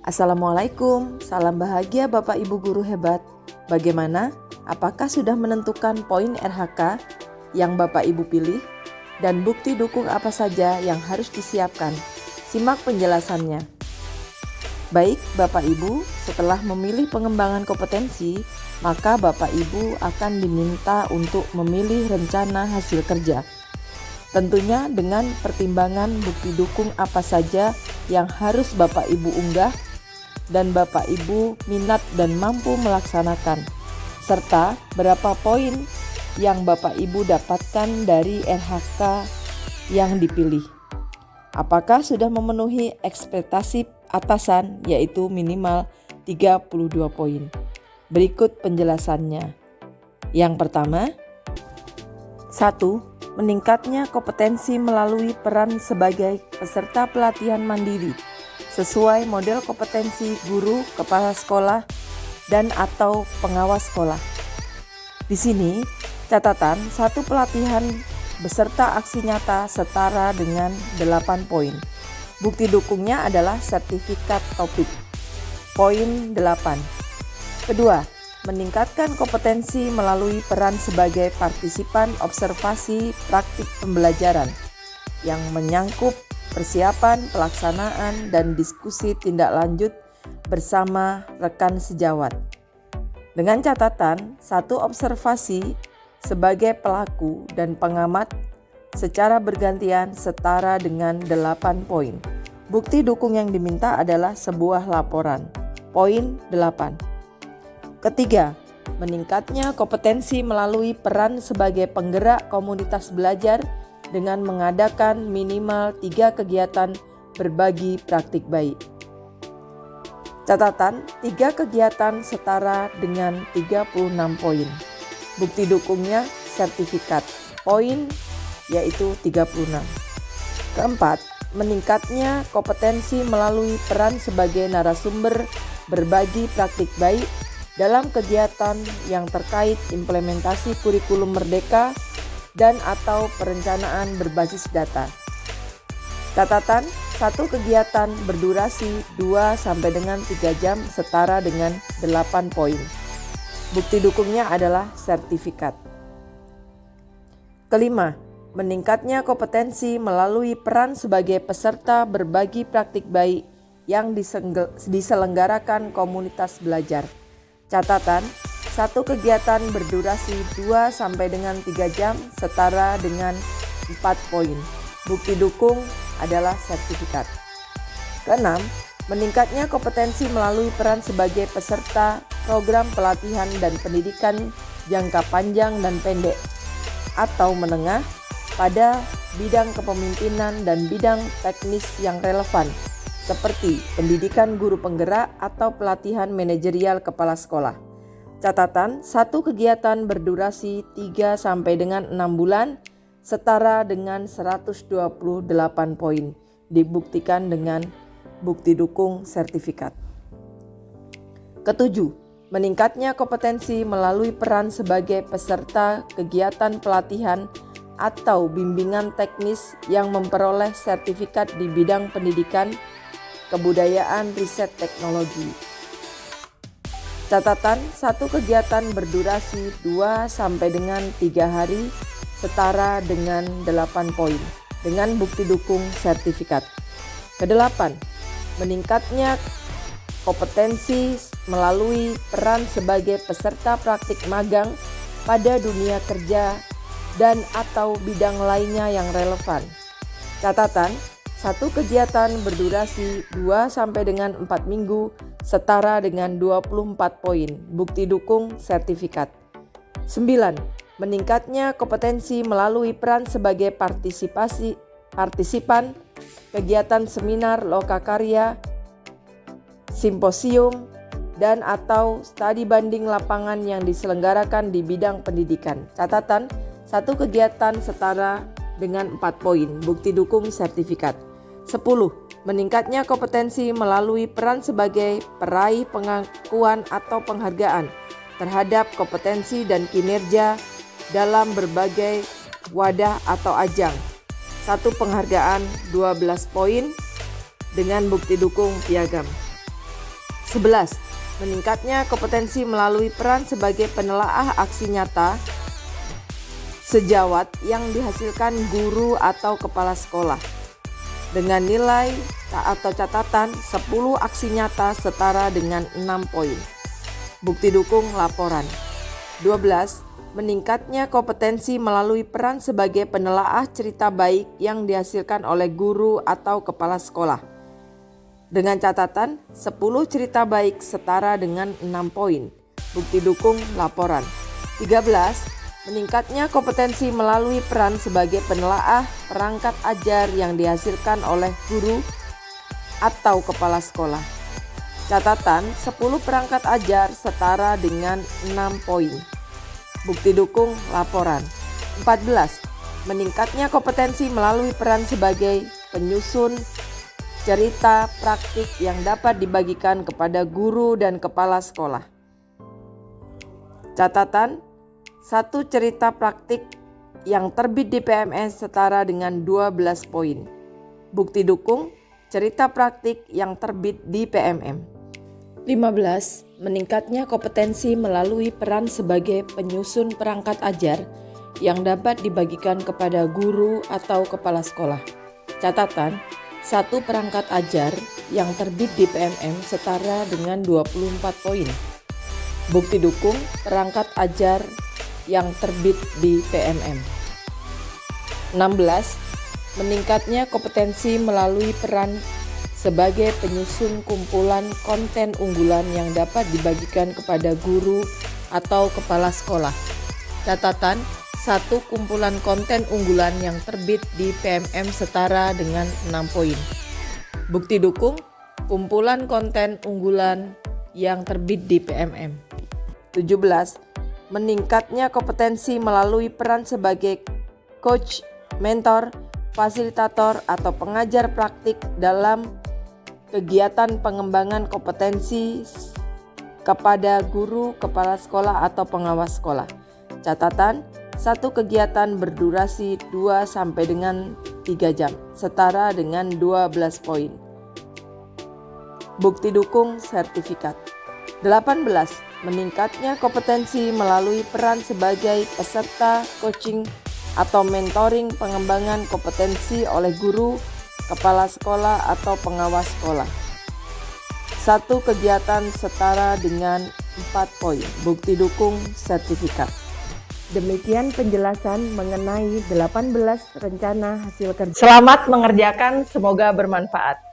Assalamualaikum, salam bahagia Bapak Ibu guru hebat. Bagaimana? Apakah sudah menentukan poin RHK yang Bapak Ibu pilih? Dan bukti dukung apa saja yang harus disiapkan? Simak penjelasannya. Baik Bapak Ibu, setelah memilih pengembangan kompetensi, maka Bapak Ibu akan diminta untuk memilih rencana hasil kerja. Tentunya dengan pertimbangan bukti dukung apa saja yang harus Bapak Ibu unggah dan Bapak Ibu minat dan mampu melaksanakan, serta berapa poin yang Bapak Ibu dapatkan dari RHK yang dipilih. Apakah sudah memenuhi ekspektasi atasan, yaitu minimal 32 poin? Berikut penjelasannya. Yang pertama, 1. Meningkatnya kompetensi melalui peran sebagai peserta pelatihan mandiri sesuai model kompetensi guru, kepala sekolah, dan atau pengawas sekolah. Di sini, catatan 1 pelatihan beserta aksi nyata setara dengan 8 poin. Bukti dukungnya adalah sertifikat topik. Poin 8. Kedua, meningkatkan kompetensi melalui peran sebagai partisipan observasi praktik pembelajaran yang menyangkut persiapan, pelaksanaan, dan diskusi tindak lanjut bersama rekan sejawat. Dengan catatan, 1 observasi sebagai pelaku dan pengamat secara bergantian setara dengan 8 poin. Bukti dukung yang diminta adalah sebuah laporan. Poin 8. Ketiga, meningkatnya kompetensi melalui peran sebagai penggerak komunitas belajar dengan mengadakan minimal 3 kegiatan berbagi praktik baik. Catatan, 3 kegiatan setara dengan 36 poin. Bukti dukungnya sertifikat. Poin yaitu 36. Keempat, meningkatnya kompetensi melalui peran sebagai narasumber berbagi praktik baik dalam kegiatan yang terkait implementasi kurikulum merdeka dan atau perencanaan berbasis data. Catatan, 1 kegiatan berdurasi 2 sampai dengan 3 jam setara dengan 8 poin. Bukti dukungnya adalah sertifikat. Kelima, meningkatnya kompetensi melalui peran sebagai peserta berbagi praktik baik yang diselenggarakan komunitas belajar. Catatan, 1 kegiatan berdurasi 2 sampai dengan 3 jam setara dengan 4 poin. Bukti dukung adalah sertifikat. Keenam, meningkatnya kompetensi melalui peran sebagai peserta program pelatihan dan pendidikan jangka panjang dan pendek atau menengah pada bidang kepemimpinan dan bidang teknis yang relevan seperti pendidikan guru penggerak atau pelatihan manajerial kepala sekolah. Catatan, 1 kegiatan berdurasi 3 sampai dengan 6 bulan setara dengan 128 poin, dibuktikan dengan bukti dukung sertifikat. Ketujuh, meningkatnya kompetensi melalui peran sebagai peserta kegiatan pelatihan atau bimbingan teknis yang memperoleh sertifikat di bidang pendidikan, kebudayaan, riset, teknologi. Catatan, 1 kegiatan berdurasi 2 sampai dengan 3 hari setara dengan 8 poin dengan bukti dukung sertifikat. Kedelapan, meningkatnya kompetensi melalui peran sebagai peserta praktik magang pada dunia kerja dan atau bidang lainnya yang relevan. Catatan, 1 kegiatan berdurasi 2 sampai dengan 4 minggu setara dengan 24 poin, bukti dukung sertifikat. 9. Meningkatnya kompetensi melalui peran sebagai partisipan kegiatan seminar, lokakarya, simposium, dan atau studi banding lapangan yang diselenggarakan di bidang pendidikan. Catatan, 1 kegiatan setara dengan 4 poin, bukti dukung sertifikat. 10. Meningkatnya kompetensi melalui peran sebagai peraih pengakuan atau penghargaan terhadap kompetensi dan kinerja dalam berbagai wadah atau ajang. 1 penghargaan 12 poin dengan bukti dukung piagam. 11. Meningkatnya kompetensi melalui peran sebagai penelaah aksi nyata sejawat yang dihasilkan guru atau kepala sekolah dengan nilai atau catatan 10 aksi nyata setara dengan 6 poin. Bukti dukung laporan. 12. Meningkatnya kompetensi melalui peran sebagai penelaah cerita baik yang dihasilkan oleh guru atau kepala sekolah dengan catatan 10 cerita baik setara dengan 6 poin. Bukti dukung laporan. 13. Meningkatnya kompetensi melalui peran sebagai penelaah perangkat ajar yang dihasilkan oleh guru atau kepala sekolah. Catatan 10 perangkat ajar setara dengan 6 poin. Bukti dukung laporan. 14. Meningkatnya kompetensi melalui peran sebagai penyusun cerita praktik yang dapat dibagikan kepada guru dan kepala sekolah. Catatan 1 cerita praktik yang terbit di PMS setara dengan 12 poin. Bukti dukung cerita praktik yang terbit di PMM. 15. Meningkatnya kompetensi melalui peran sebagai penyusun perangkat ajar yang dapat dibagikan kepada guru atau kepala sekolah. Catatan 1 perangkat ajar yang terbit di PMM setara dengan 24 poin. Bukti dukung perangkat ajar yang terbit di PMM. 16. Meningkatnya kompetensi melalui peran sebagai penyusun kumpulan konten unggulan yang dapat dibagikan kepada guru atau kepala sekolah. Catatan 1 kumpulan konten unggulan yang terbit di PMM setara dengan 6 poin. Bukti dukung kumpulan konten unggulan yang terbit di PMM. 17. Meningkatnya kompetensi melalui peran sebagai coach, mentor, fasilitator, atau pengajar praktik dalam kegiatan pengembangan kompetensi kepada guru, kepala sekolah, atau pengawas sekolah. Catatan 1 kegiatan berdurasi 2 sampai dengan 3 jam, setara dengan 12 poin. Bukti dukung sertifikat. 18. Meningkatnya kompetensi melalui peran sebagai peserta coaching atau mentoring pengembangan kompetensi oleh guru, kepala sekolah, atau pengawas sekolah. 1 kegiatan setara dengan 4 poin. Bukti dukung sertifikat. Demikian penjelasan mengenai 18 rencana hasil kerja. Selamat mengerjakan, semoga bermanfaat.